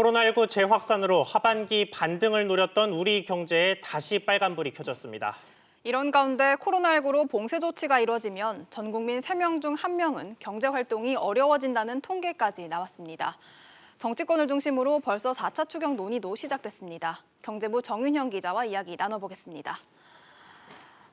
코로나19 재확산으로 하반기 반등을 노렸던 우리 경제에 다시 빨간불이 켜졌습니다. 이런 가운데 코로나19로 봉쇄 조치가 이뤄지면 전 국민 3명 중 1명은 경제 활동이 어려워진다는 통계까지 나왔습니다. 정치권을 중심으로 벌써 4차 추경 논의도 시작됐습니다. 경제부 정윤형 기자와 이야기 나눠보겠습니다.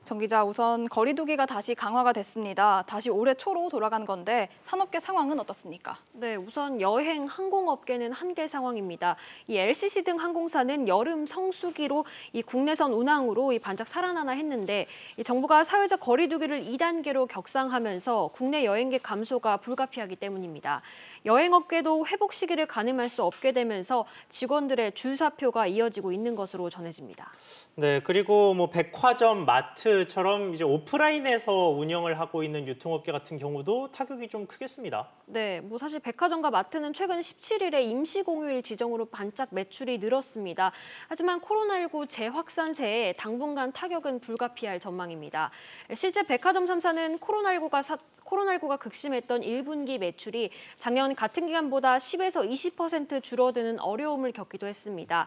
정 기자, 우선 거리 두기가 다시 강화가 됐습니다. 다시 올해 초로 돌아간 건데 산업계 상황은 어떻습니까? 네, 우선 여행, 항공업계는 한계 상황입니다. 이 LCC 등 항공사는 여름 성수기로 이 국내선 운항으로 반짝 살아나나 했는데 이 정부가 사회적 거리 두기를 2단계로 격상하면서 국내 여행객 감소가 불가피하기 때문입니다. 여행업계도 회복 시기를 가늠할 수 없게 되면서 직원들의 줄사표가 이어지고 있는 것으로 전해집니다. 네, 그리고 백화점, 마트처럼 이제 오프라인에서 운영을 하고 있는 유통업계 같은 경우도 타격이 좀 크겠습니다. 네, 사실 백화점과 마트는 최근 17일에 임시공휴일 지정으로 반짝 매출이 늘었습니다. 하지만 코로나19 재확산세에 당분간 타격은 불가피할 전망입니다. 실제 백화점 3사는 코로나19가 극심했던 1분기 매출이 작년 같은 기간보다 10에서 20% 줄어드는 어려움을 겪기도 했습니다.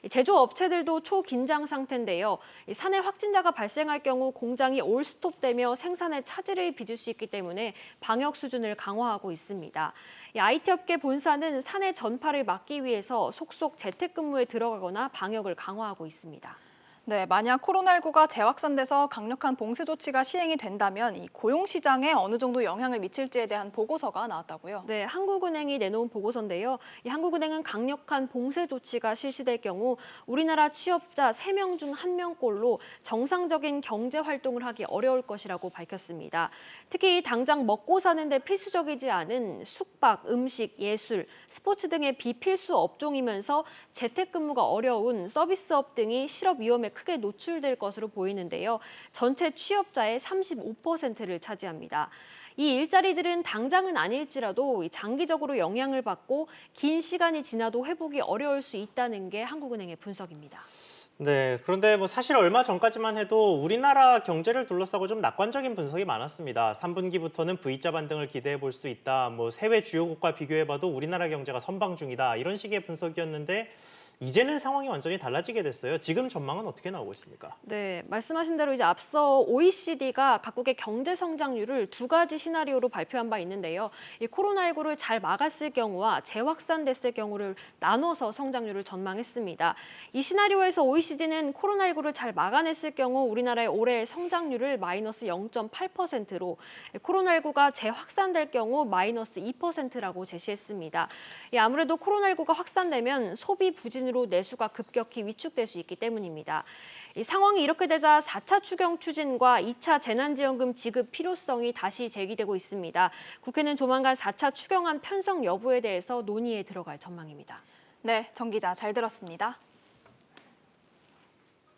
제조업체들도 초긴장 상태인데요. 사내 확진자가 발생할 경우 공장이 올스톱되며 생산에 차질을 빚을 수 있기 때문에 방역 수준을 강화하고 있습니다. IT업계 본사는 사내 전파를 막기 위해서 속속 재택근무에 들어가거나 방역을 강화하고 있습니다. 네, 만약 코로나19가 재확산돼서 강력한 봉쇄 조치가 시행이 된다면 이 고용 시장에 어느 정도 영향을 미칠지에 대한 보고서가 나왔다고요? 네, 한국은행이 내놓은 보고서인데요. 이 한국은행은 강력한 봉쇄 조치가 실시될 경우 우리나라 취업자 3명 중 1명꼴로 정상적인 경제 활동을 하기 어려울 것이라고 밝혔습니다. 특히 당장 먹고 사는데 필수적이지 않은 숙박, 음식, 예술, 스포츠 등의 비필수 업종이면서 재택근무가 어려운 서비스업 등이 실업 위험에 크게 노출될 것으로 보이는데요. 전체 취업자의 35%를 차지합니다. 이 일자리들은 당장은 아닐지라도 장기적으로 영향을 받고 긴 시간이 지나도 회복이 어려울 수 있다는 게 한국은행의 분석입니다. 네, 그런데 사실 얼마 전까지만 해도 우리나라 경제를 둘러싸고 좀 낙관적인 분석이 많았습니다. 3분기부터는 V자 반등을 기대해 볼 수 있다. 해외 주요국과 비교해봐도 우리나라 경제가 선방 중이다. 이런 식의 분석이었는데 이제는 상황이 완전히 달라지게 됐어요. 지금 전망은 어떻게 나오고 있습니까? 네, 말씀하신 대로 이제 앞서 OECD가 각국의 경제 성장률을 2가지 시나리오로 발표한 바 있는데요. 이 코로나19를 잘 막았을 경우와 재확산됐을 경우를 나눠서 성장률을 전망했습니다. 이 시나리오에서 OECD는 코로나19를 잘 막아냈을 경우 우리나라의 올해 성장률을 마이너스 0.8%로 코로나19가 재확산될 경우 마이너스 2%라고 제시했습니다. 아무래도 코로나19가 확산되면 소비 부진으로 내수가 급격히 위축될 수 있기 때문입니다. 이 상황이 이렇게 되자 4차 추경 추진과 2차 재난지원금 지급 필요성이 다시 제기되고 있습니다. 국회는 조만간 4차 추경안 편성 여부에 대해서 논의에 들어갈 전망입니다. 네, 정 기자 잘 들었습니다.